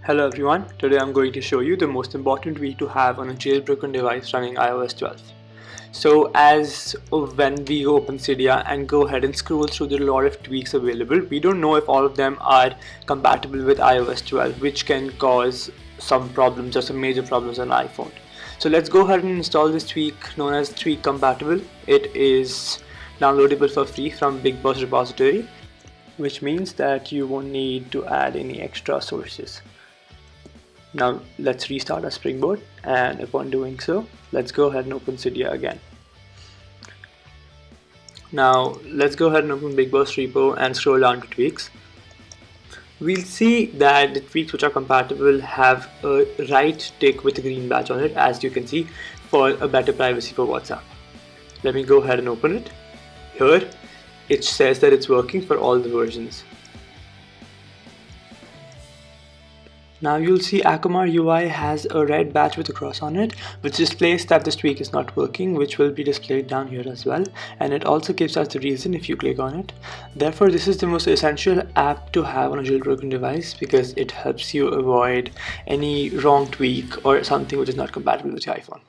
Hello everyone, today I'm going to show you the most important tweak to have on a jailbroken device running iOS 12. So as when we open Cydia and go ahead and scroll through the lot of tweaks available, we don't know if all of them are compatible with iOS 12, which can cause some problems or some major problems on iPhone. So let's go ahead and install this tweak known as tweak compatible. It is downloadable for free from Big Boss repository, which means that you won't need to add any extra sources. Now let's restart our Springboard, and upon doing so, let's go ahead and open Cydia again. Now let's go ahead and open Big Boss repo and scroll down to tweaks. We'll see that the tweaks which are compatible have a right tick with a green badge on it, as you can see, for a better privacy for WhatsApp. Let me go ahead and open it. Here it says that it's working for all the versions. Now you'll see Akamai UI has a red badge with a cross on it, which displays that this tweak is not working, which will be displayed down here as well, and it also gives us the reason if you click on it. Therefore, this is the most essential app to have on a jailbroken device because it helps you avoid any wrong tweak or something which is not compatible with your iPhone.